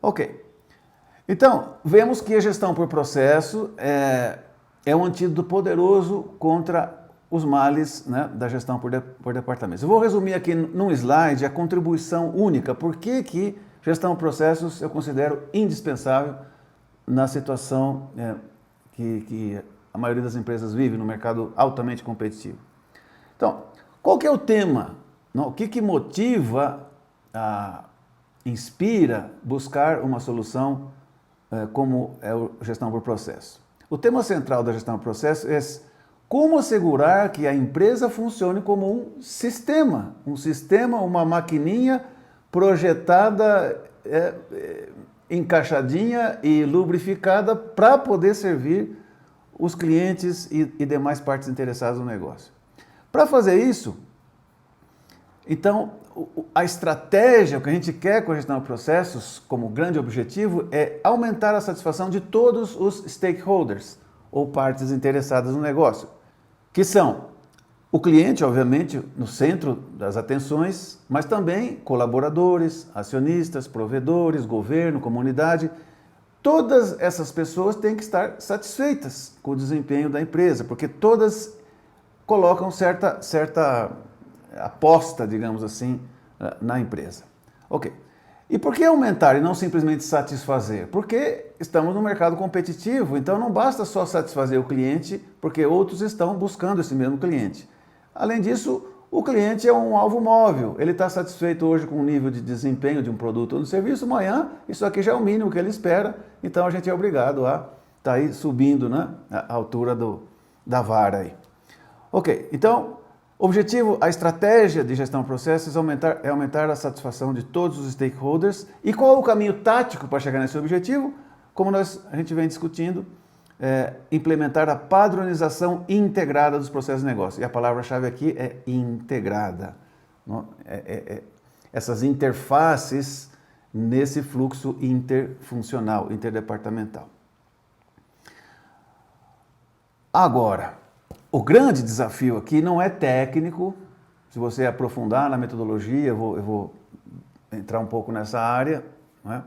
Ok. Então, vemos que a gestão por processo é um antídoto poderoso contra os males, né, da gestão por departamentos. Eu vou resumir aqui num slide a contribuição única. Por que gestão por processos eu considero indispensável na situação que a maioria das empresas vive no mercado altamente competitivo. Então, qual que é o tema? Não, o que motiva, inspira buscar uma solução como é a gestão por processo? O tema central da gestão por processo é como assegurar que a empresa funcione como um sistema, uma maquininha projetada, encaixadinha e lubrificada para poder servir os clientes e demais partes interessadas no negócio. Para fazer isso, então, a estratégia, o que a gente quer com a gestão de processos, como grande objetivo, é aumentar a satisfação de todos os stakeholders, ou partes interessadas no negócio, que são o cliente, obviamente, no centro das atenções, mas também colaboradores, acionistas, provedores, governo, comunidade. Todas essas pessoas têm que estar satisfeitas com o desempenho da empresa, porque todas colocam certa aposta, digamos assim, na empresa. Ok. E por que aumentar e não simplesmente satisfazer? Porque estamos no mercado competitivo, então não basta só satisfazer o cliente, porque outros estão buscando esse mesmo cliente. Além disso, o cliente é um alvo móvel. Ele está satisfeito hoje com o nível de desempenho de um produto ou de um serviço, amanhã isso aqui já é o mínimo que ele espera, então a gente é obrigado a estar aí subindo, né, a altura da vara aí. Ok, então, objetivo, a estratégia de gestão de processos é aumentar a satisfação de todos os stakeholders. E qual é o caminho tático para chegar nesse objetivo? Como a gente vem discutindo, implementar a padronização integrada dos processos de negócio. E a palavra-chave aqui é integrada. Essas interfaces nesse fluxo interfuncional, interdepartamental. Agora, o grande desafio aqui não é técnico. Se você aprofundar na metodologia, eu vou entrar um pouco nessa área, né?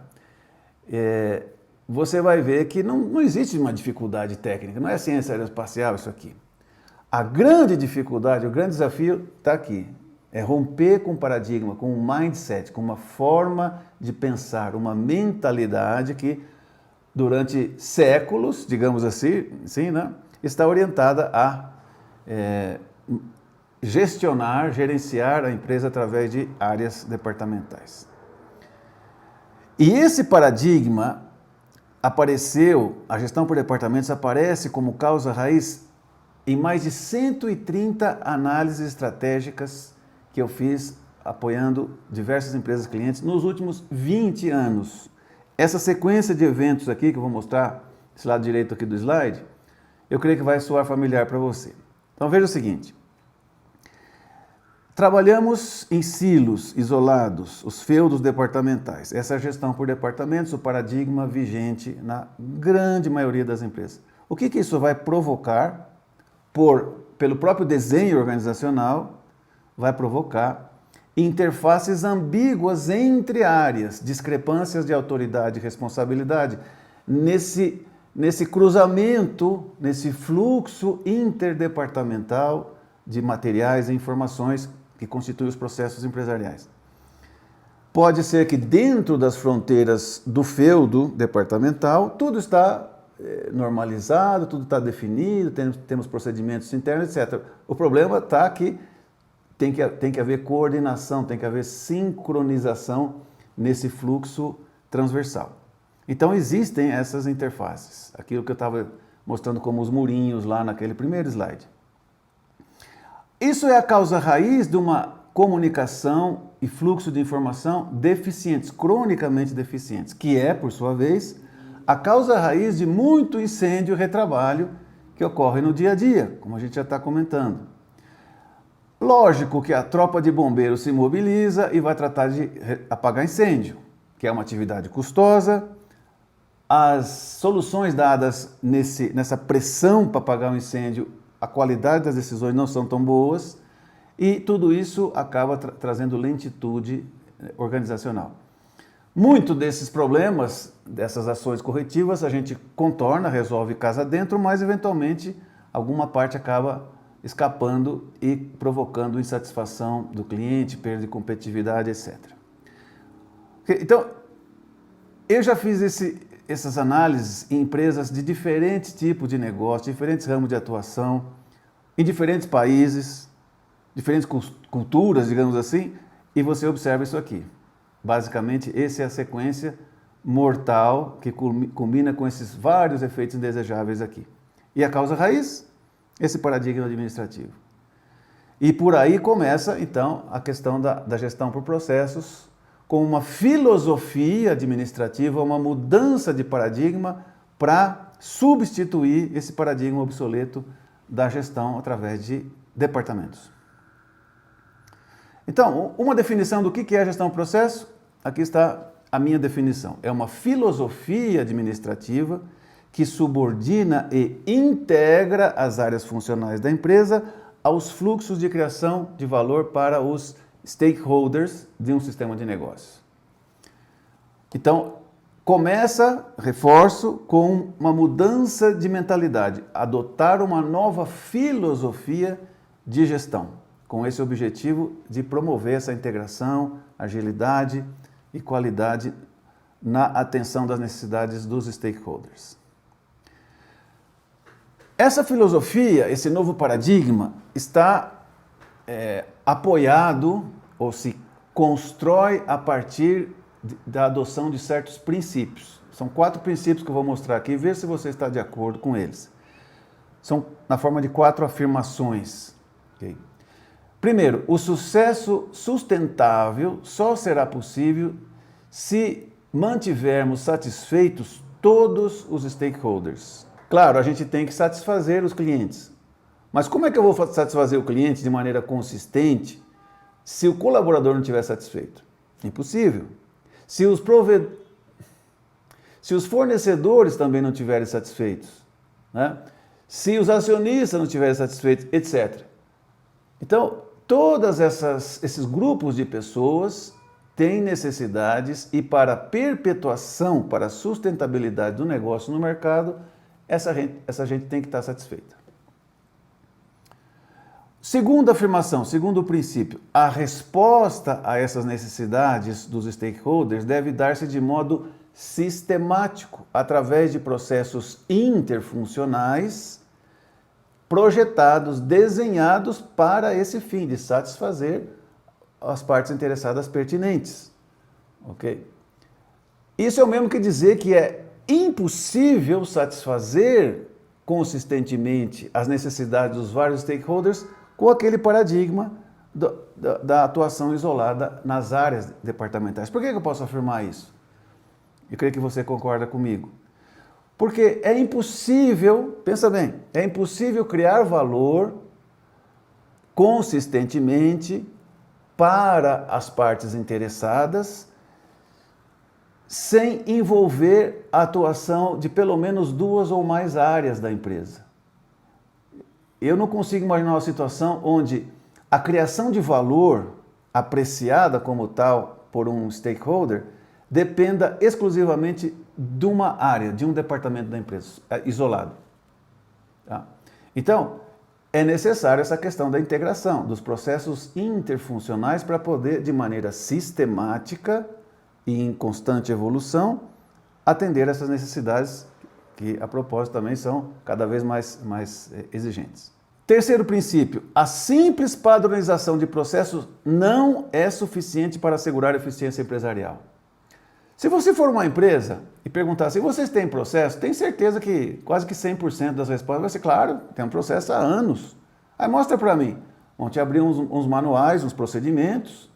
Você vai ver que não existe uma dificuldade técnica, não é ciência aeroespacial isso aqui. A grande dificuldade, o grande desafio está aqui. É romper com um paradigma, com um mindset, com uma forma de pensar, uma mentalidade que durante séculos, digamos assim, né, está orientada a gerenciar a empresa através de áreas departamentais. E esse paradigma apareceu, a gestão por departamentos aparece como causa raiz em mais de 130 análises estratégicas que eu fiz apoiando diversas empresas clientes nos últimos 20 anos. Essa sequência de eventos aqui que eu vou mostrar, esse lado direito aqui do slide, eu creio que vai soar familiar para você. Então veja o seguinte, trabalhamos em silos isolados, os feudos departamentais. Essa é a gestão por departamentos, o paradigma vigente na grande maioria das empresas. O que isso vai provocar, pelo próprio desenho organizacional, vai provocar interfaces ambíguas entre áreas, discrepâncias de autoridade e responsabilidade, nesse cruzamento, nesse fluxo interdepartamental de materiais e informações que constituem os processos empresariais. Pode ser que dentro das fronteiras do feudo departamental, tudo está normalizado, tudo está definido, temos procedimentos internos, etc. O problema está que tem que haver coordenação, tem que haver sincronização nesse fluxo transversal. Então existem essas interfaces, aquilo que eu estava mostrando como os murinhos lá naquele primeiro slide. Isso é a causa raiz de uma comunicação e fluxo de informação deficientes, cronicamente deficientes, que é, por sua vez, a causa raiz de muito incêndio e retrabalho que ocorre no dia a dia, como a gente já está comentando. Lógico que a tropa de bombeiros se mobiliza e vai tratar de apagar incêndio, que é uma atividade custosa. As soluções dadas nessa pressão para apagar um incêndio, a qualidade das decisões não são tão boas e tudo isso acaba trazendo lentitude organizacional. Muito desses problemas, dessas ações corretivas, a gente contorna, resolve casa dentro, mas eventualmente alguma parte acaba escapando e provocando insatisfação do cliente, perda de competitividade, etc. Então, eu já fiz essas análises em empresas de diferentes tipos de negócio, diferentes ramos de atuação, em diferentes países, diferentes culturas, digamos assim, e você observa isso aqui. Basicamente, essa é a sequência mortal que combina com esses vários efeitos indesejáveis aqui. E a causa raiz? Esse paradigma administrativo. E por aí começa, então, a questão da gestão por processos, com uma filosofia administrativa, uma mudança de paradigma para substituir esse paradigma obsoleto da gestão através de departamentos. Então, uma definição do que é gestão por processo? Aqui está a minha definição. É uma filosofia administrativa que subordina e integra as áreas funcionais da empresa aos fluxos de criação de valor para os stakeholders de um sistema de negócio. Então, começa, reforço, com uma mudança de mentalidade, adotar uma nova filosofia de gestão, com esse objetivo de promover essa integração, agilidade e qualidade na atenção das necessidades dos stakeholders. Essa filosofia, esse novo paradigma, está apoiado ou se constrói a partir da adoção de certos princípios. São 4 princípios que eu vou mostrar aqui, ver se você está de acordo com eles. São na forma de 4 afirmações. Okay? Primeiro, o sucesso sustentável só será possível se mantivermos satisfeitos todos os stakeholders. Claro, a gente tem que satisfazer os clientes. Mas como é que eu vou satisfazer o cliente de maneira consistente se o colaborador não estiver satisfeito? Impossível. Se os fornecedores também não estiverem satisfeitos, né? Se os acionistas não estiverem satisfeitos, etc. Então, todos esses grupos de pessoas têm necessidades e para a perpetuação, para a sustentabilidade do negócio no mercado, essa gente tem que estar satisfeita. Segunda afirmação, segundo princípio, a resposta a essas necessidades dos stakeholders deve dar-se de modo sistemático, através de processos interfuncionais, projetados, desenhados para esse fim, de satisfazer as partes interessadas pertinentes. Ok? Isso é o mesmo que dizer que é impossível satisfazer consistentemente as necessidades dos vários stakeholders com aquele paradigma da atuação isolada nas áreas departamentais. Por que eu posso afirmar isso? Eu creio que você concorda comigo. Porque é impossível, pensa bem, é impossível criar valor consistentemente para as partes interessadas sem envolver a atuação de pelo menos 2 ou mais áreas da empresa. Eu não consigo imaginar uma situação onde a criação de valor apreciada como tal por um stakeholder dependa exclusivamente de uma área, de um departamento da empresa, isolado. Tá? Então, é necessária essa questão da integração dos processos interfuncionais para poder, de maneira sistemática e em constante evolução, atender essas necessidades que, a propósito, também são cada vez mais exigentes. Terceiro princípio, a simples padronização de processos não é suficiente para assegurar a eficiência empresarial. Se você for uma empresa e perguntar se vocês têm processo, tem certeza que quase que 100% das respostas vai ser claro, tem um processo há anos. Aí mostra para mim, vão te abrir uns manuais, uns procedimentos,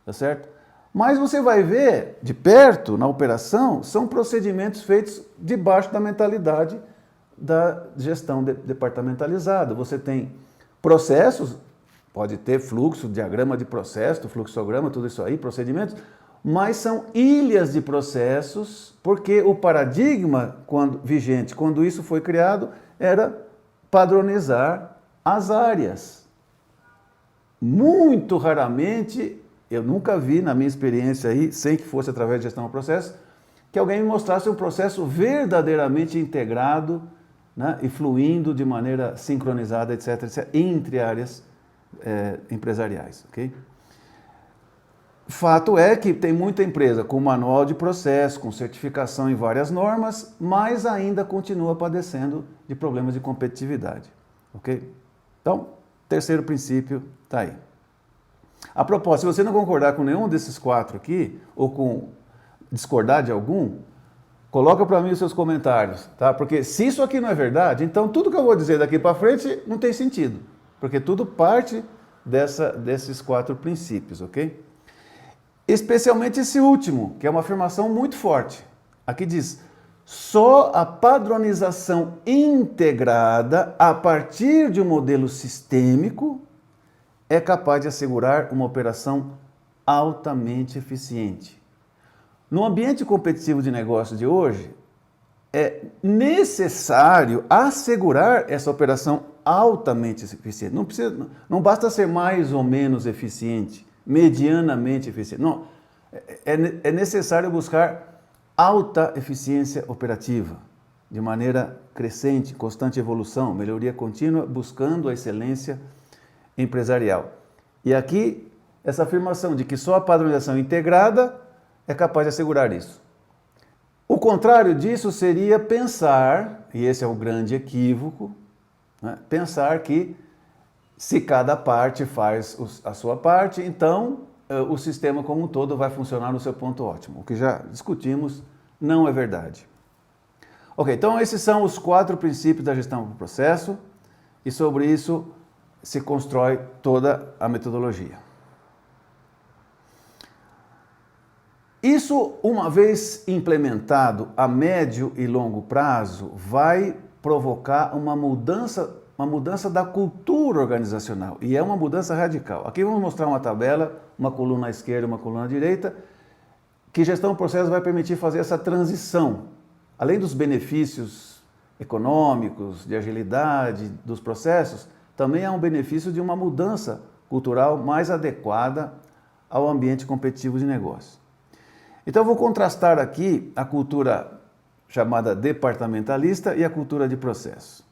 tá certo? Mas você vai ver de perto, na operação, são procedimentos feitos debaixo da mentalidade da gestão departamentalizada. Você tem processos, pode ter fluxo, diagrama de processo, fluxograma, tudo isso aí, procedimentos, mas são ilhas de processos, porque o paradigma vigente, quando isso foi criado, era padronizar as áreas. Muito raramente eu nunca vi na minha experiência aí, sem que fosse através de gestão do processo, que alguém me mostrasse um processo verdadeiramente integrado, né, e fluindo de maneira sincronizada, etc., entre áreas empresariais. Okay? Fato é que tem muita empresa com manual de processo, com certificação em várias normas, mas ainda continua padecendo de problemas de competitividade. Okay? Então, terceiro princípio está aí. A propósito, se você não concordar com nenhum desses 4 aqui, ou discordar de algum, coloca para mim os seus comentários, tá? Porque se isso aqui não é verdade, então tudo que eu vou dizer daqui para frente não tem sentido, porque tudo parte desses 4 princípios, ok? Especialmente esse último, que é uma afirmação muito forte. Aqui diz: só a padronização integrada a partir de um modelo sistêmico é capaz de assegurar uma operação altamente eficiente. No ambiente competitivo de negócio de hoje, é necessário assegurar essa operação altamente eficiente. Não basta ser mais ou menos eficiente, medianamente eficiente. Não, é necessário buscar alta eficiência operativa, de maneira crescente, constante evolução, melhoria contínua, buscando a excelência empresarial. E aqui, essa afirmação de que só a padronização integrada é capaz de assegurar isso. O contrário disso seria pensar, e esse é o grande equívoco, né, pensar que se cada parte faz a sua parte, então o sistema como um todo vai funcionar no seu ponto ótimo. O que já discutimos não é verdade. Ok, então esses são os 4 princípios da gestão do processo, e sobre isso se constrói toda a metodologia. Isso, uma vez implementado a médio e longo prazo, vai provocar uma mudança da cultura organizacional, e é uma mudança radical. Aqui vamos mostrar uma tabela, uma coluna à esquerda e uma coluna à direita, que gestão do processo vai permitir fazer essa transição. Além dos benefícios econômicos, de agilidade dos processos, também há um benefício de uma mudança cultural mais adequada ao ambiente competitivo de negócio. Então eu vou contrastar aqui a cultura chamada departamentalista e a cultura de processo.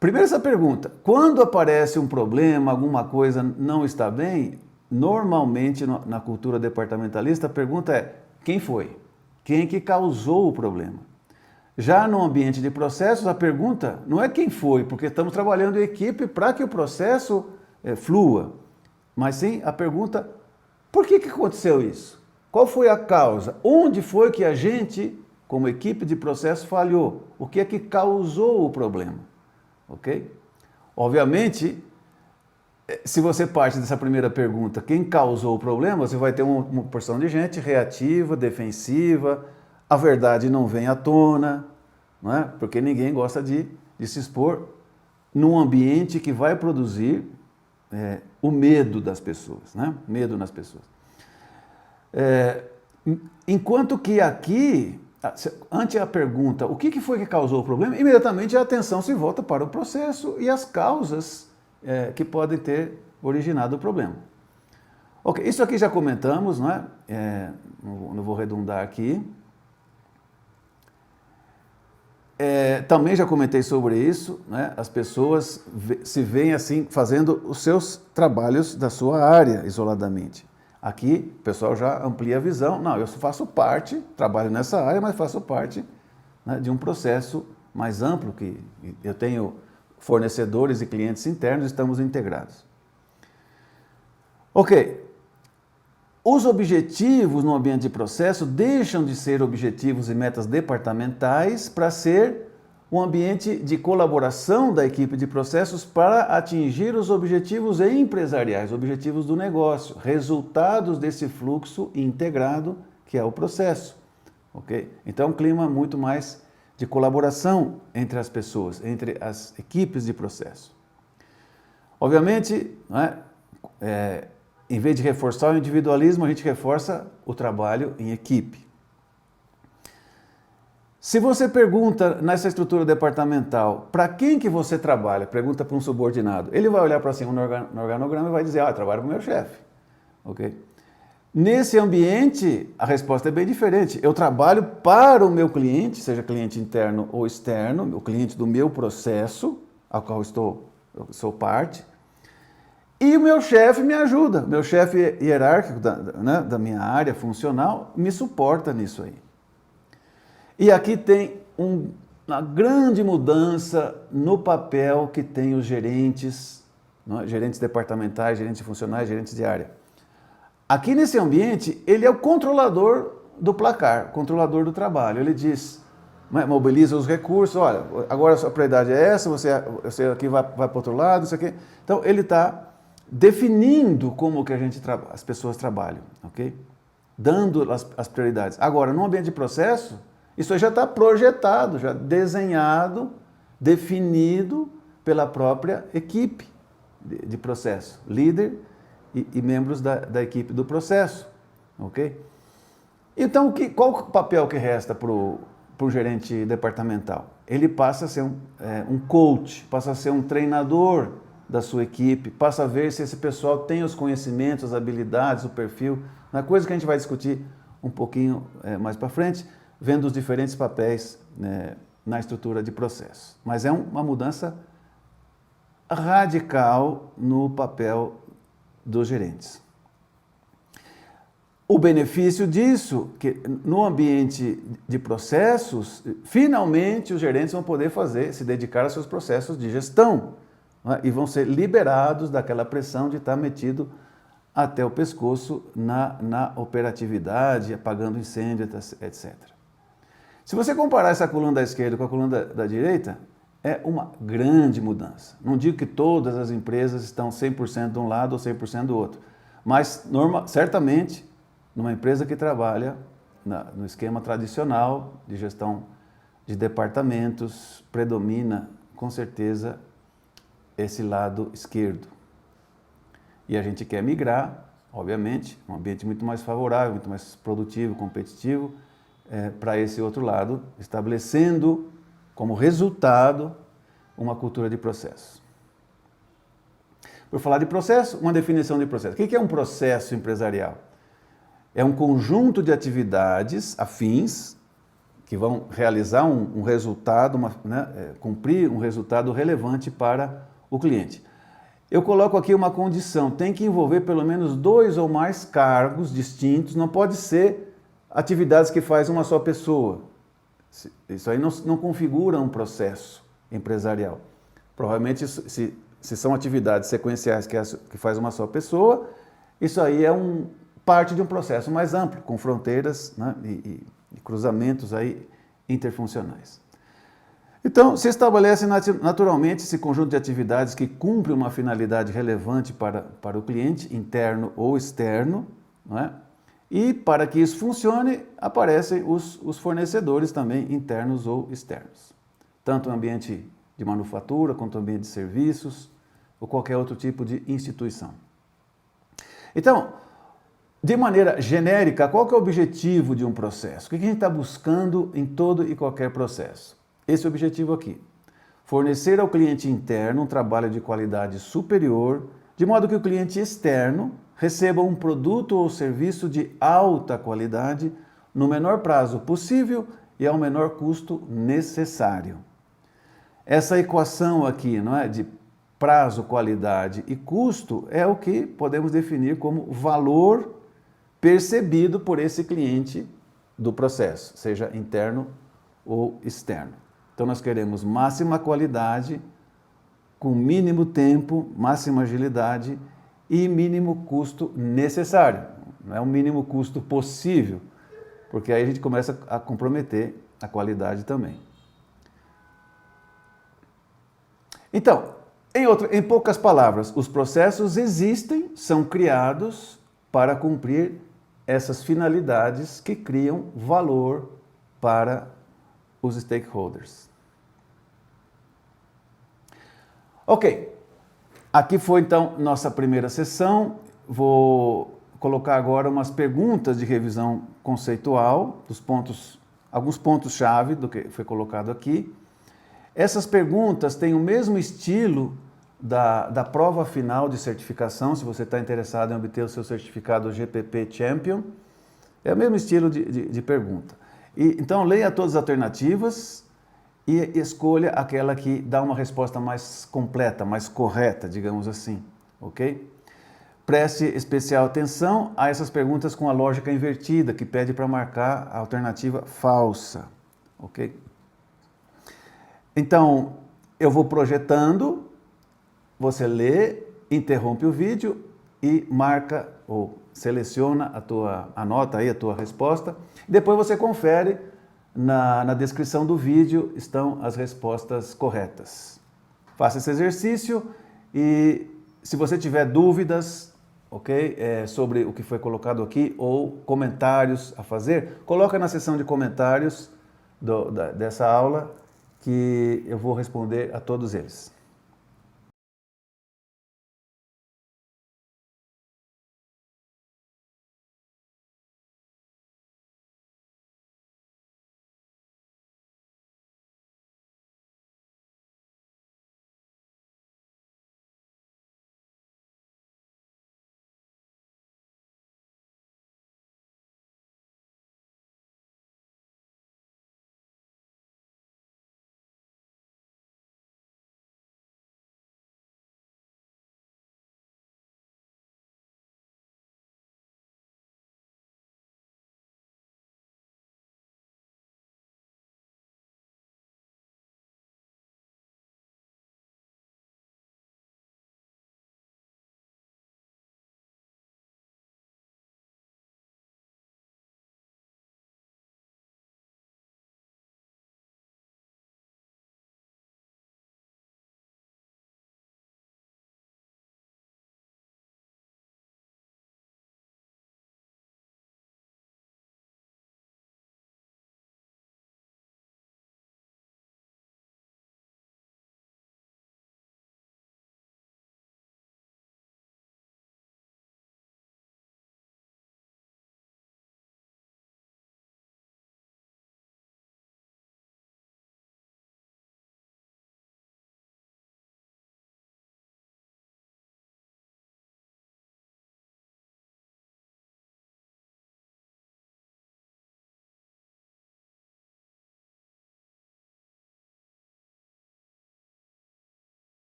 Primeiro essa pergunta: quando aparece um problema, alguma coisa não está bem, normalmente na cultura departamentalista a pergunta é: quem foi? Quem que causou o problema? Já no ambiente de processos a pergunta não é quem foi, porque estamos trabalhando em equipe para que o processo flua, mas sim a pergunta: por que aconteceu isso? Qual foi a causa? Onde foi que a gente, como equipe de processo, falhou? O que é que causou o problema? Ok? Obviamente, se você parte dessa primeira pergunta, quem causou o problema, você vai ter uma porção de gente reativa, defensiva, a verdade não vem à tona, não é? Porque ninguém gosta de se expor num ambiente que vai produzir o medo das pessoas, né? Medo nas pessoas. Enquanto que aqui, ante a pergunta, o que foi que causou o problema, imediatamente a atenção se volta para o processo e as causas que podem ter originado o problema. Ok, isso aqui já comentamos, não é? Não vou redundar aqui. Também já comentei sobre isso, né? As pessoas se veem assim, fazendo os seus trabalhos da sua área isoladamente. Aqui o pessoal já amplia a visão. Não, eu faço parte, trabalho nessa área, mas faço parte, né, de um processo mais amplo, que eu tenho fornecedores e clientes internos, estamos integrados. Ok, os objetivos no ambiente de processo deixam de ser objetivos e metas departamentais para ser um ambiente de colaboração da equipe de processos para atingir os objetivos empresariais, objetivos do negócio, resultados desse fluxo integrado que é o processo. Okay? Então é um clima muito mais de colaboração entre as pessoas, entre as equipes de processo. Obviamente, em vez de reforçar o individualismo, a gente reforça o trabalho em equipe. Se você pergunta nessa estrutura departamental, para quem que você trabalha? Pergunta para um subordinado. Ele vai olhar para cima no organograma e vai dizer: eu trabalho para o meu chefe. ok? Nesse ambiente, a resposta é bem diferente. Eu trabalho para o meu cliente, seja cliente interno ou externo, o cliente do meu processo, ao qual eu sou parte, e o meu chefe me ajuda, meu chefe hierárquico da minha área funcional me suporta nisso aí. E aqui tem uma grande mudança no papel que tem os gerentes, gerentes departamentais, gerentes funcionais, gerentes de área. Aqui nesse ambiente, ele é o controlador do placar, controlador do trabalho. Ele diz, mobiliza os recursos, olha, agora a sua prioridade é essa, você aqui vai para o outro lado, isso aqui. Então, ele está definindo como que as pessoas trabalham, ok? Dando as prioridades. Agora, no ambiente de processo, isso aí já está projetado, já desenhado, definido pela própria equipe de processo, líder e membros da equipe do processo, ok? Então, qual o papel que resta para o gerente departamental? Ele passa a ser um coach, passa a ser um treinador da sua equipe, passa a ver se esse pessoal tem os conhecimentos, as habilidades, o perfil, uma coisa que a gente vai discutir um pouquinho mais para frente, vendo os diferentes papéis na estrutura de processo. Mas é uma mudança radical no papel dos gerentes. O benefício disso, que no ambiente de processos, finalmente os gerentes vão poder se dedicar aos seus processos de gestão, né? E vão ser liberados daquela pressão de estar metido até o pescoço na operatividade, apagando incêndio, etc. Se você comparar essa coluna da esquerda com a coluna da direita, é uma grande mudança. Não digo que todas as empresas estão 100% de um lado ou 100% do outro, mas certamente numa empresa que trabalha no esquema tradicional de gestão de departamentos, predomina com certeza esse lado esquerdo. E a gente quer migrar, obviamente, um ambiente muito mais favorável, muito mais produtivo, competitivo, para esse outro lado, estabelecendo como resultado uma cultura de processo. Por falar de processo, uma definição de processo. O que é um processo empresarial? É um conjunto de atividades afins que vão realizar um resultado, cumprir um resultado relevante para o cliente. Eu coloco aqui uma condição, tem que envolver pelo menos 2 ou mais cargos distintos, não pode ser atividades que faz uma só pessoa. Isso aí não configura um processo empresarial. Provavelmente, se são atividades sequenciais que faz uma só pessoa, isso aí é parte de um processo mais amplo, com fronteiras, né, e cruzamentos aí interfuncionais. Então, se estabelece naturalmente esse conjunto de atividades que cumpre uma finalidade relevante para o cliente, interno ou externo, não é? E para que isso funcione, aparecem os fornecedores também, internos ou externos. Tanto no ambiente de manufatura, quanto no ambiente de serviços, ou qualquer outro tipo de instituição. Então, de maneira genérica, qual que é o objetivo de um processo? O que a gente está buscando em todo e qualquer processo? Esse objetivo aqui. Fornecer ao cliente interno um trabalho de qualidade superior, de modo que o cliente externo receba um produto ou serviço de alta qualidade no menor prazo possível e ao menor custo necessário. Essa equação aqui, não é, de prazo, qualidade e custo é o que podemos definir como valor percebido por esse cliente do processo, seja interno ou externo. Então nós queremos máxima qualidade, com mínimo tempo, máxima agilidade e mínimo custo necessário. Não é o mínimo custo possível, porque aí a gente começa a comprometer a qualidade também. Então, em poucas palavras, os processos existem, são criados para cumprir essas finalidades que criam valor para os stakeholders. Ok, aqui foi então nossa primeira sessão. Vou colocar agora umas perguntas de revisão conceitual, alguns pontos-chave do que foi colocado aqui. Essas perguntas têm o mesmo estilo da prova final de certificação, se você está interessado em obter o seu certificado GPP Champion. É o mesmo estilo de pergunta. Então, leia todas as alternativas e escolha aquela que dá uma resposta mais completa, mais correta, digamos assim, ok? Preste especial atenção a essas perguntas com a lógica invertida, que pede para marcar a alternativa falsa, ok? Então, eu vou projetando, você lê, interrompe o vídeo e marca ou seleciona anota aí a tua resposta. Depois você confere, na descrição do vídeo estão as respostas corretas. Faça esse exercício e se você tiver dúvidas, ok, sobre o que foi colocado aqui ou comentários a fazer, coloca na seção de comentários dessa aula que eu vou responder a todos eles.